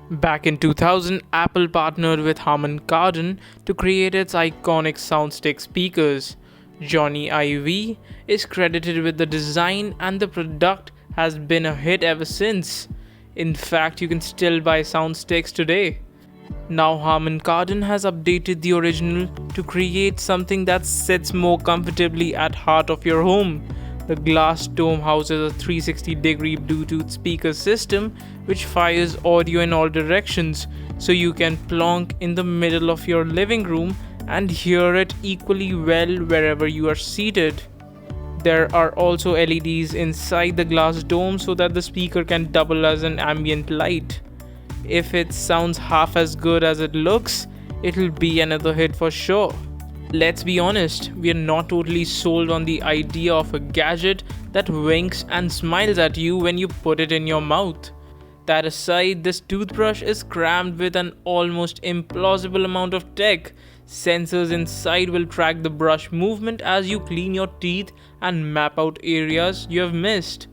Back in 2000, Apple partnered with Harman Kardon to create its iconic soundstick speakers. Johnny Ive is credited with the design, and the product has been a hit ever since. In fact, you can still buy soundsticks today. Now Harman Kardon has updated the original to create something that sits more comfortably at heart of your home. The glass dome houses a 360-degree Bluetooth speaker system which fires audio in all directions, so you can plonk in the middle of your living room and hear it equally well wherever you are seated. There are also LEDs inside the glass dome so that the speaker can double as an ambient light. If it sounds half as good as it looks, it'll be another hit for sure. Let's be honest, we are not totally sold on the idea of a gadget that winks and smiles at you when you put it in your mouth. That aside, this toothbrush is crammed with an almost implausible amount of tech. Sensors inside will track the brush movement as you clean your teeth and map out areas you have missed.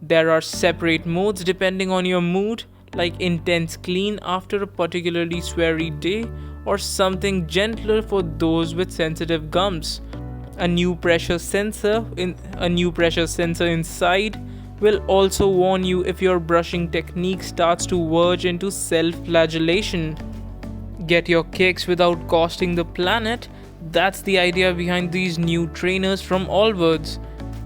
There are separate modes depending on your mood, like intense clean after a particularly sweary day, or something gentler for those with sensitive gums. A new pressure sensor inside will also warn you if your brushing technique starts to verge into self-flagellation. Get your kicks without costing the planet. That's the idea behind these new trainers from Allbirds.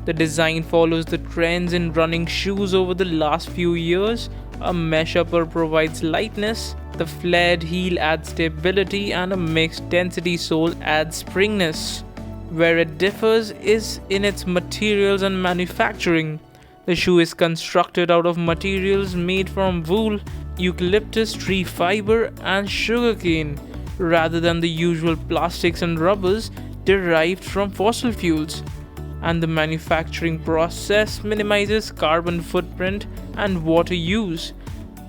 The design follows the trends in running shoes over the last few years. A mesh upper provides lightness, the flared heel adds stability, and a mixed density sole adds springiness. Where it differs is in its materials and manufacturing. The shoe is constructed out of materials made from wool, eucalyptus tree fiber, and sugarcane, rather than the usual plastics and rubbers derived from fossil fuels. And the manufacturing process minimizes carbon footprint and water use.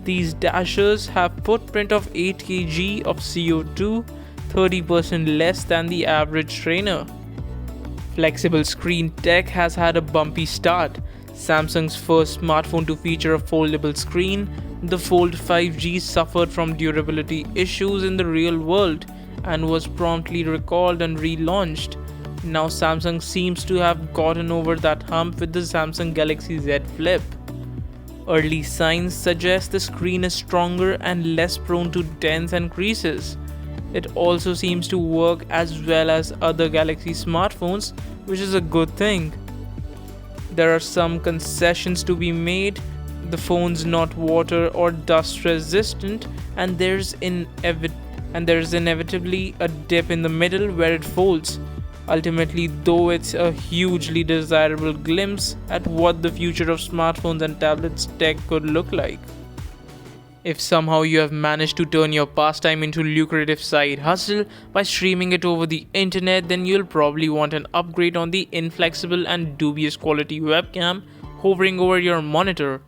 These dashers have footprint of 8 kg of CO2, 30% less than the average trainer. Flexible screen tech has had a bumpy start. Samsung's first smartphone to feature a foldable screen, the Fold 5G suffered from durability issues in the real world and was promptly recalled and relaunched. Now Samsung seems to have gotten over that hump with the Samsung Galaxy Z Flip. Early signs suggest the screen is stronger and less prone to dents and creases. It also seems to work as well as other Galaxy smartphones, which is a good thing. There are some concessions to be made. The phone's not water or dust resistant, and there's inevitably a dip in the middle where it folds. Ultimately, though, it's a hugely desirable glimpse at what the future of smartphones and tablets tech could look like. If somehow you have managed to turn your pastime into lucrative side hustle by streaming it over the internet, then you'll probably want an upgrade on the inflexible and dubious quality webcam hovering over your monitor.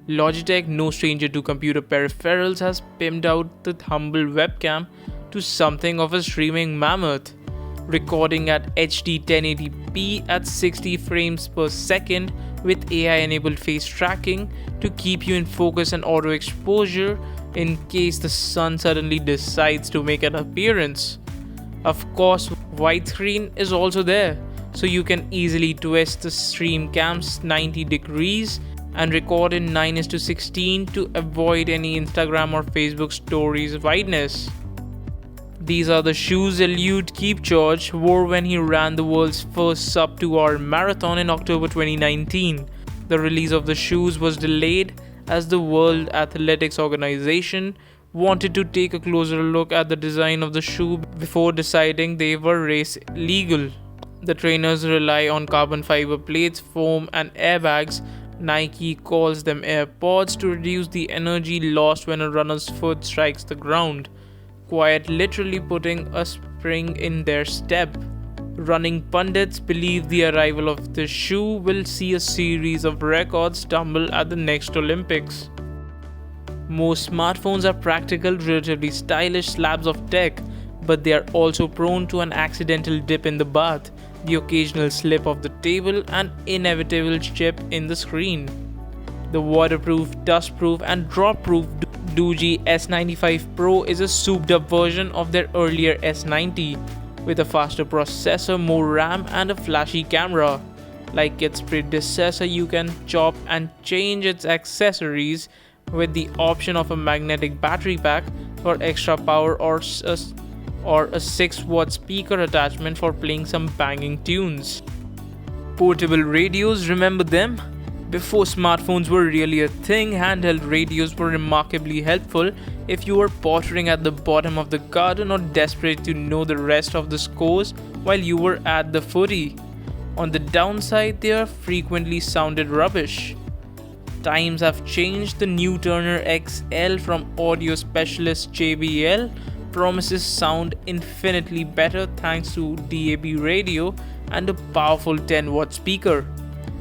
Logitech, no stranger to computer peripherals, has pimped out the humble webcam to something of a streaming mammoth. Recording at HD 1080p at 60 frames per second with AI-enabled face tracking to keep you in focus and auto exposure in case the sun suddenly decides to make an appearance. Of course, widescreen is also there, so you can easily twist the StreamCam's 90 degrees and record in 9:16 to avoid any Instagram or Facebook stories wideness. These are the shoes Eliud Kipchoge wore when he ran the world's first sub-2-hour marathon in October 2019. The release of the shoes was delayed as the World Athletics Organization wanted to take a closer look at the design of the shoe before deciding they were race legal. The trainers rely on carbon fiber plates, foam, and airbags. Nike calls them Airpods to reduce the energy lost when a runner's foot strikes the ground, quite literally putting a spring in their step. Running pundits believe the arrival of the shoe will see a series of records tumble at the next Olympics. Most smartphones are practical, relatively stylish slabs of tech, but they are also prone to an accidental dip in the bath, the occasional slip of the table, and inevitable chip in the screen. The waterproof, dustproof, and drop-proof DJI S95 Pro is a souped up version of their earlier S90 with a faster processor, more RAM, and a flashy camera. Like its predecessor, you can chop and change its accessories with the option of a magnetic battery pack for extra power or a 6-watt speaker attachment for playing some banging tunes. Portable radios, remember them? Before smartphones were really a thing, handheld radios were remarkably helpful if you were pottering at the bottom of the garden or desperate to know the rest of the scores while you were at the footy. On the downside, they are frequently sounded rubbish. Times have changed. The new Turner XL from audio specialist JBL promises sound infinitely better thanks to DAB radio and a powerful 10-watt speaker.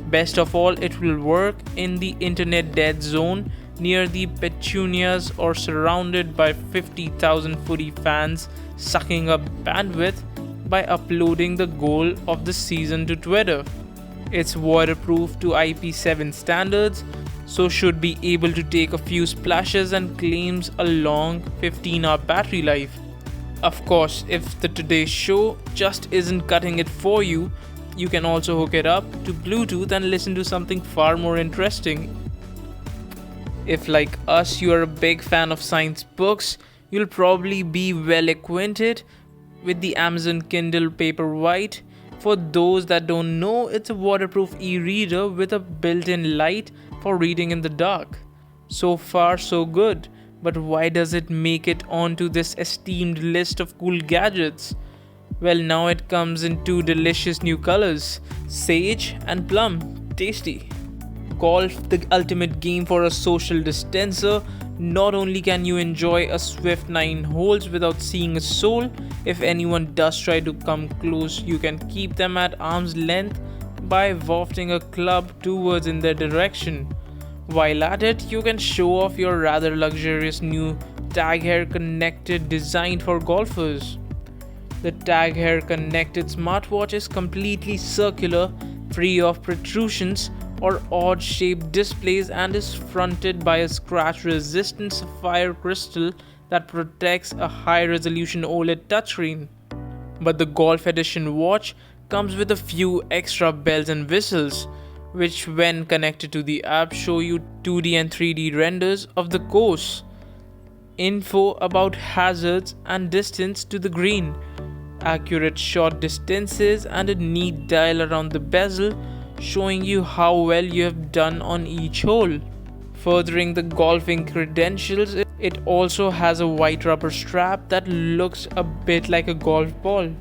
Best of all, it will work in the internet dead zone near the petunias or surrounded by 50,000 footy fans sucking up bandwidth by uploading the goal of the season to Twitter. It's waterproof to IP7 standards, so should be able to take a few splashes and claims a long 15-hour battery life. Of course, if the Today's Show just isn't cutting it for you, you can also hook it up to Bluetooth and listen to something far more interesting. If, like us, you are a big fan of science books, you'll probably be well acquainted with the Amazon Kindle Paperwhite. For those that don't know, it's a waterproof e-reader with a built-in light for reading in the dark. So far, so good. But why does it make it onto this esteemed list of cool gadgets? Well, now it comes in two delicious new colors, sage and plum. Tasty. Golf, the ultimate game for a social distancer. Not only can you enjoy a swift 9 holes without seeing a soul, if anyone does try to come close, you can keep them at arm's length by wafting a club towards in their direction. While at it, you can show off your rather luxurious new Tag Heuer Connected designed for golfers. The Tag Heuer Connected smartwatch is completely circular, free of protrusions or odd-shaped displays, and is fronted by a scratch-resistant sapphire crystal that protects a high-resolution OLED touchscreen. But the Golf Edition watch comes with a few extra bells and whistles, which when connected to the app show you 2D and 3D renders of the course, info about hazards and distance to the green, accurate shot distances, and a neat dial around the bezel showing you how well you have done on each hole. Furthering the golfing credentials, it also has a white rubber strap that looks a bit like a golf ball.